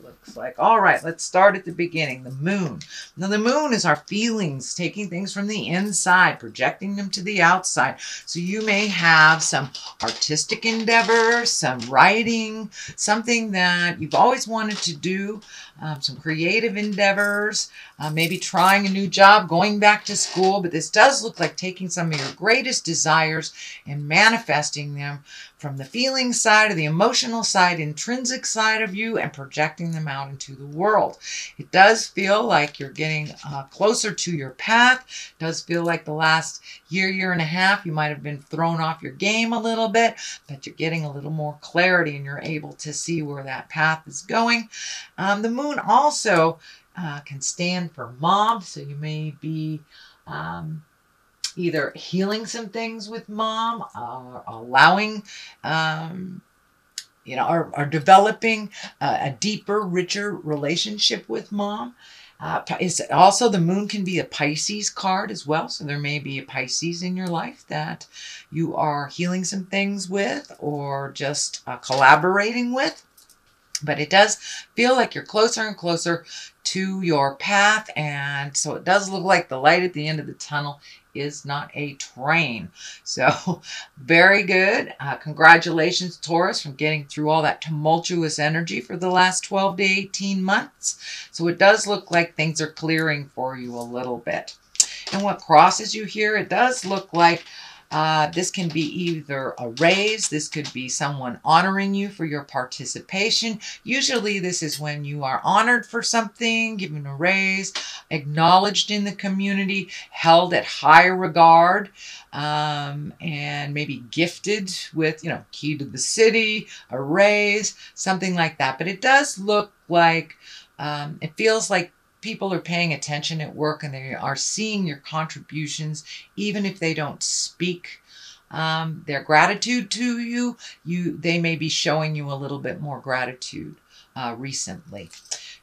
looks like. All right, let's start at the beginning. The moon. Now, the moon is our feelings, taking things from the inside, projecting them to the outside. So you may have some artistic endeavors, some writing, something that you've always wanted to do, some creative endeavors, maybe trying a new job, going back to school. But this does look like taking some of your greatest desires and manifesting them from the feeling side or the emotional side, intrinsic side of you, and projecting them out into the world. It does feel like you're getting closer to your path. It does feel like the last year and a half, you might have been thrown off your game a little bit, but you're getting a little more clarity and you're able to see where that path is going. The moon also can stand for mom, so you may be either healing some things with mom, or allowing, or developing a deeper, richer relationship with mom. Also, the moon can be a Pisces card as well. So there may be a Pisces in your life that you are healing some things with or just collaborating with. But it does feel like you're closer and closer to your path. And so it does look like the light at the end of the tunnel is not a train. So very good. Congratulations, Taurus, from getting through all that tumultuous energy for the last 12 to 18 months. So it does look like things are clearing for you a little bit. And what crosses you here, it does look like this can be either a raise, this could be someone honoring you for your participation. Usually this is when you are honored for something, given a raise, acknowledged in the community, held at high regard, and maybe gifted with, key to the city, a raise, something like that. But it does look like, it feels like people are paying attention at work and they are seeing your contributions, even if they don't speak their gratitude to you. They may be showing you a little bit more gratitude recently.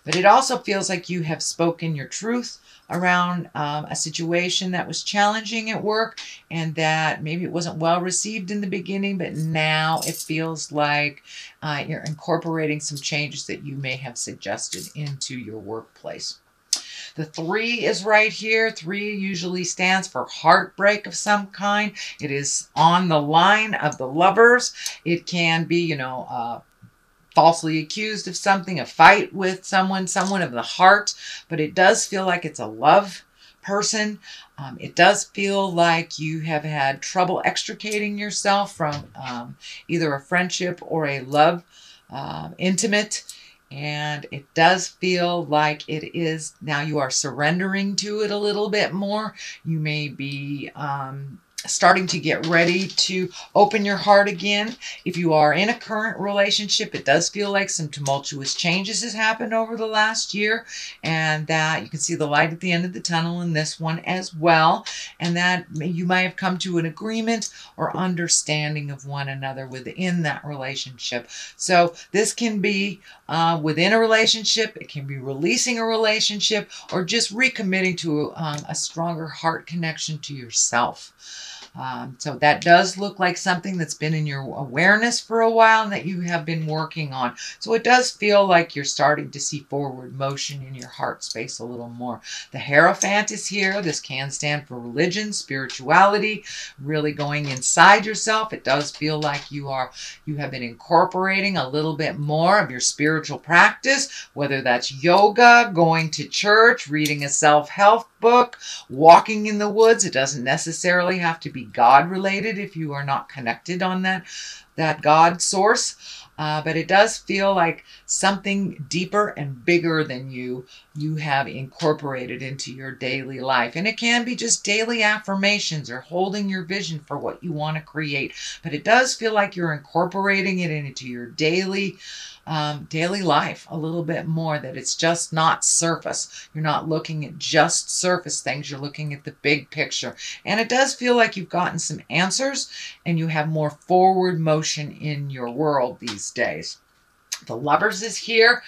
But it also feels like you have spoken your truth around a situation that was challenging at work and that maybe it wasn't well received in the beginning, but now it feels like you're incorporating some changes that you may have suggested into your workplace. The 3 is right here. 3 usually stands for heartbreak of some kind. It is on the line of the lovers. It can be, falsely accused of something, a fight with someone of the heart, but it does feel like it's a love person. It does feel like you have had trouble extricating yourself from either a friendship or a love, intimate. And it does feel like it is, now you are surrendering to it a little bit more. You may be starting to get ready to open your heart again. If you are in a current relationship, it does feel like some tumultuous changes has happened over the last year, and that you can see the light at the end of the tunnel in this one as well, and that you might have come to an agreement or understanding of one another within that relationship. So this can be within a relationship, it can be releasing a relationship, or just recommitting to a stronger heart connection to yourself. So that does look like something that's been in your awareness for a while and that you have been working on. So it does feel like you're starting to see forward motion in your heart space a little more. The Hierophant is here. This can stand for religion, spirituality, really going inside yourself. It does feel like you have been incorporating a little bit more of your spiritual practice, whether that's yoga, going to church, reading a self-help book, walking in the woods. It doesn't necessarily have to be God related if you are not connected on that God source. But it does feel like something deeper and bigger than you have incorporated into your daily life. And it can be just daily affirmations or holding your vision for what you want to create. But it does feel like you're incorporating it into your daily life a little bit more, that it's just not surface. You're not looking at just surface things. You're looking at the big picture. And it does feel like you've gotten some answers and you have more forward motion in your world these days. The Lovers is here.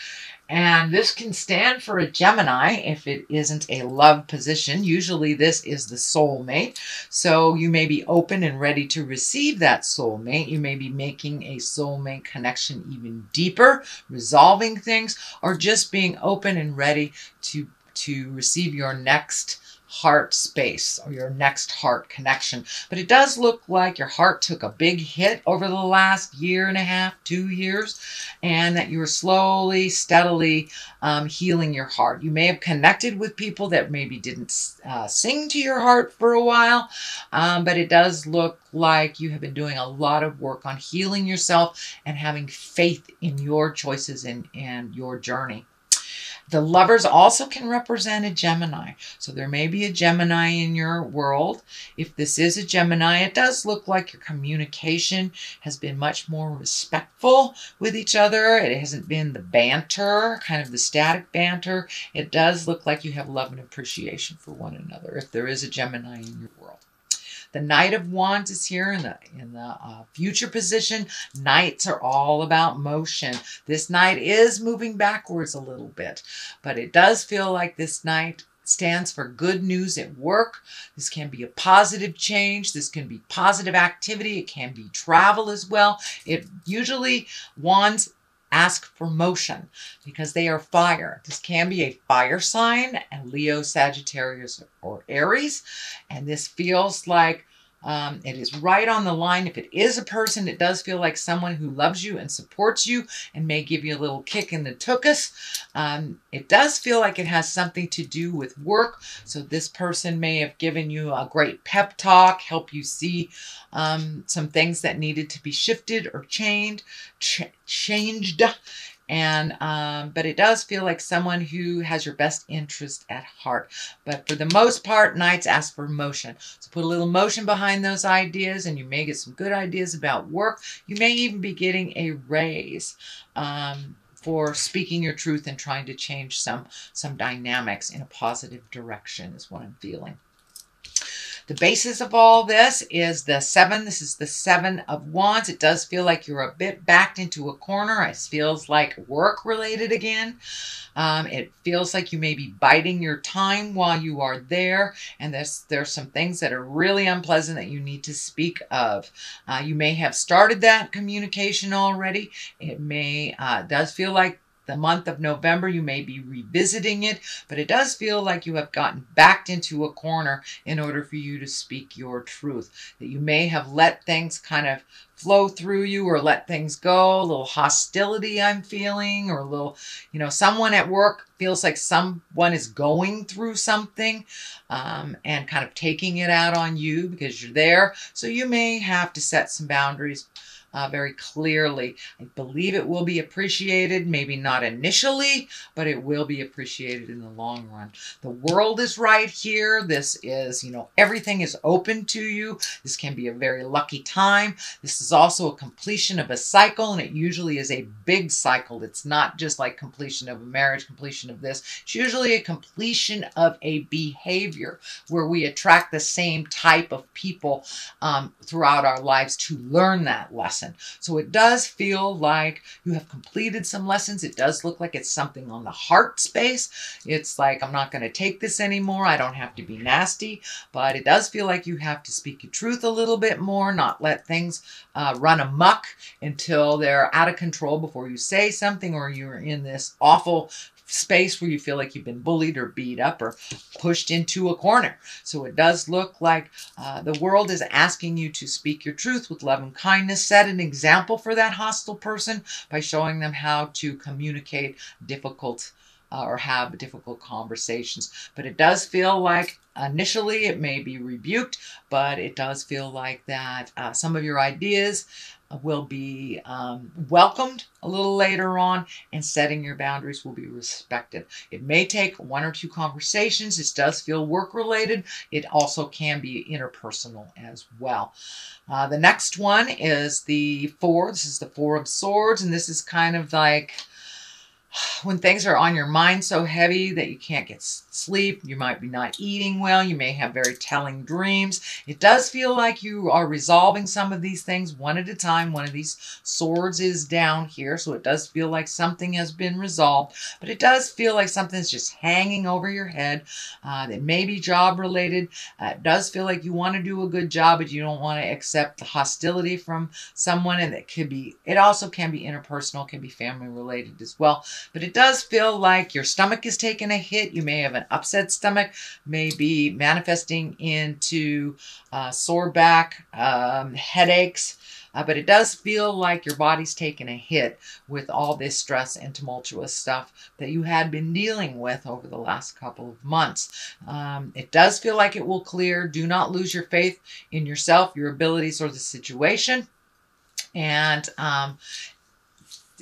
And this can stand for a Gemini if it isn't a love position. Usually this is the soulmate. So you may be open and ready to receive that soulmate. You may be making a soulmate connection even deeper, resolving things, or just being open and ready to receive your next heart space or your next heart connection. But it does look like your heart took a big hit over the last year and a half, 2 years, and that you are slowly, steadily healing your heart. You may have connected with people that maybe didn't sing to your heart for a while, but it does look like you have been doing a lot of work on healing yourself and having faith in your choices and your journey. The lovers also can represent a Gemini. So there may be a Gemini in your world. If this is a Gemini, it does look like your communication has been much more respectful with each other. It hasn't been the banter, kind of the static banter. It does look like you have love and appreciation for one another if there is a Gemini in your world. The Knight of Wands is here in the future position. Knights are all about motion. This Knight is moving backwards a little bit, but it does feel like this Knight stands for good news at work. This can be a positive change. This can be positive activity. It can be travel as well. It usually, Wands ask for motion because they are fire. This can be a fire sign, and Leo, Sagittarius, or Aries. And this feels like it is right on the line. If it is a person, it does feel like someone who loves you and supports you and may give you a little kick in the tuchus. It does feel like it has something to do with work. So this person may have given you a great pep talk, help you see some things that needed to be shifted or changed. But it does feel like someone who has your best interest at heart. But for the most part, Knights ask for motion. So put a little motion behind those ideas, and you may get some good ideas about work. You may even be getting a raise for speaking your truth and trying to change some dynamics in a positive direction is what I'm feeling. The basis of all this is the 7. This is the 7 of Wands. It does feel like you're a bit backed into a corner. It feels like work related again. It feels like you may be biding your time while you are there. And there's some things that are really unpleasant that you need to speak of. You may have started that communication already. It may, does feel like the month of November, you may be revisiting it, but it does feel like you have gotten backed into a corner in order for you to speak your truth. That you may have let things kind of flow through you or let things go. A little hostility I'm feeling, or a little, someone at work feels like someone is going through something and kind of taking it out on you because you're there. So you may have to set some boundaries very clearly. I believe it will be appreciated, maybe not initially, but it will be appreciated in the long run. The world is right here. This is, everything is open to you. This can be a very lucky time. This is also a completion of a cycle, and it usually is a big cycle. It's not just like completion of a marriage, completion of this. It's usually a completion of a behavior where we attract the same type of people throughout our lives to learn that lesson. So it does feel like you have completed some lessons. It does look like it's something on the heart space. It's like, I'm not going to take this anymore. I don't have to be nasty, but it does feel like you have to speak your truth a little bit more, not let things run amok until they're out of control before you say something, or you're in this awful space where you feel like you've been bullied or beat up or pushed into a corner. So it does look like the world is asking you to speak your truth with love and kindness. Set an example for that hostile person by showing them how to communicate difficult or have difficult conversations. But it does feel like initially it may be rebuked, but it does feel like that some of your ideas will be welcomed a little later on, and setting your boundaries will be respected. It may take 1 or 2 conversations. This does feel work related. It also can be interpersonal as well. The next one is the 4. This is the 4 of Swords, and this is kind of like When things are on your mind so heavy that you can't get sleep, you might be not eating well, you may have very telling dreams. It does feel like you are resolving some of these things one at a time. One of these swords is down here, so it does feel like something has been resolved, but it does feel like something's just hanging over your head that may be job related. It does feel like you want to do a good job, but you don't want to accept the hostility from someone, and it also can be interpersonal, can be family related as well. But it does feel like your stomach is taking a hit. You may have an upset stomach, may be manifesting into sore back, headaches. But it does feel like your body's taking a hit with all this stress and tumultuous stuff that you had been dealing with over the last couple of months. It does feel like it will clear. Do not lose your faith in yourself, your abilities, or the situation. And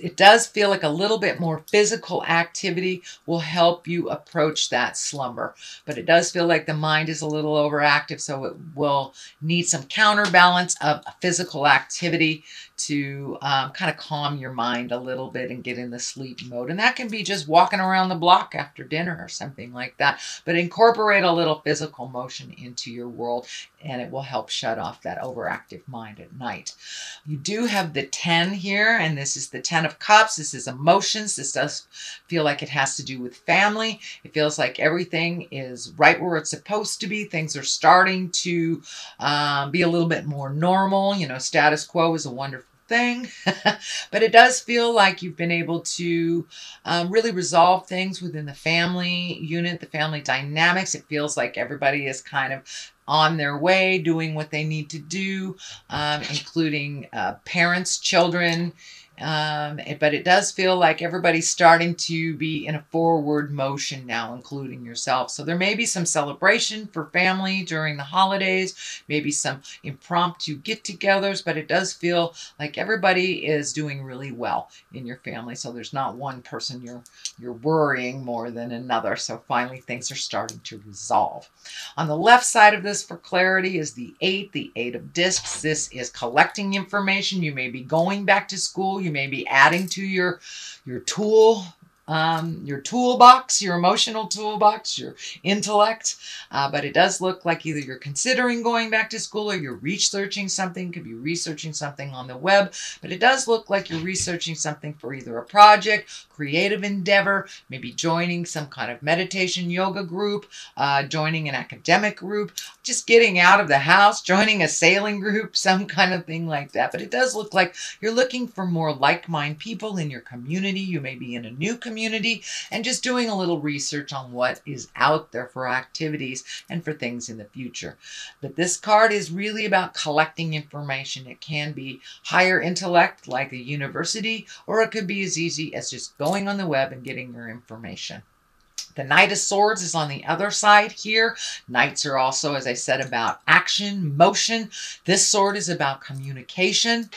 it does feel like a little bit more physical activity will help you approach that slumber. But it does feel like the mind is a little overactive, so it will need some counterbalance of physical activity to kind of calm your mind a little bit and get in the sleep mode. And that can be just walking around the block after dinner or something like that. But incorporate a little physical motion into your world, and it will help shut off that overactive mind at night. You do have the 10 here, and this is the 10 of Cups. This is emotions. This does feel like it has to do with family. It feels like everything is right where it's supposed to be. Things are starting to be a little bit more normal. You know, status quo is a wonderful thing. But it does feel like you've been able to really resolve things within the family unit, the family dynamics. It feels like everybody is kind of on their way, doing what they need to do, including parents, children. But it does feel like everybody's starting to be in a forward motion now, including yourself. So there may be some celebration for family during the holidays, maybe some impromptu get-togethers, but it does feel like everybody is doing really well in your family. So there's not one person you're worrying more than another. So finally things are starting to resolve. On the left side of this for clarity is the 8 of discs. This is collecting information. You may be going back to school. You may be adding to your toolbox, your emotional toolbox, your intellect. But it does look like either you're considering going back to school or you're researching something. Could be researching something on the web. But it does look like you're researching something for either a project, creative endeavor, maybe joining some kind of meditation yoga group, joining an academic group, just getting out of the house, joining a sailing group, some kind of thing like that. But it does look like you're looking for more like-minded people in your community. You may be in a new community and just doing a little research on what is out there for activities and for things in the future. But this card is really about collecting information. It can be higher intellect like a university, or it could be as easy as just going on the web and getting your information. The Knight of Swords is on the other side here. Knights are also, as I said, about action, motion. This sword is about communication.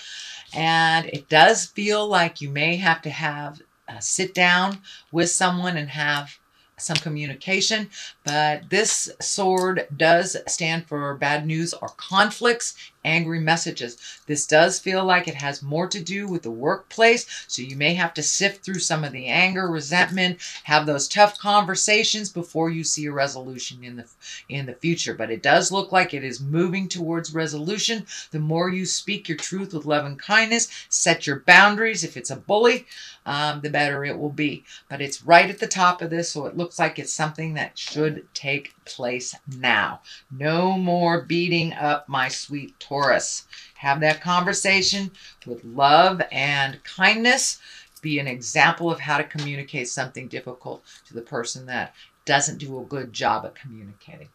And it does feel like you may have to sit down with someone and have some communication, but this sword does stand for bad news or conflicts, angry messages. This does feel like it has more to do with the workplace, so you may have to sift through some of the anger, resentment, have those tough conversations before you see a resolution in the future. But it does look like it is moving towards resolution. The more you speak your truth with love and kindness, set your boundaries. If it's a bully, the better it will be. But it's right at the top of this, so it looks like it's something that should take place now. No more beating up my sweet Taurus. Have that conversation with love and kindness. Be an example of how to communicate something difficult to the person that doesn't do a good job at communicating.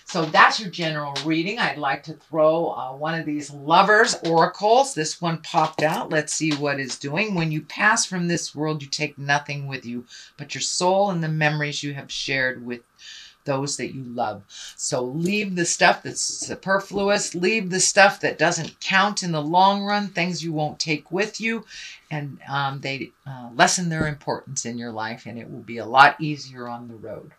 So that's your general reading. I'd like to throw one of these lovers oracles. This one popped out. Let's see what it's doing. When you pass from this world, you take nothing with you but your soul and the memories you have shared with those that you love. So leave the stuff that's superfluous. Leave the stuff that doesn't count in the long run, things you won't take with you. And they lessen their importance in your life, and it will be a lot easier on the road.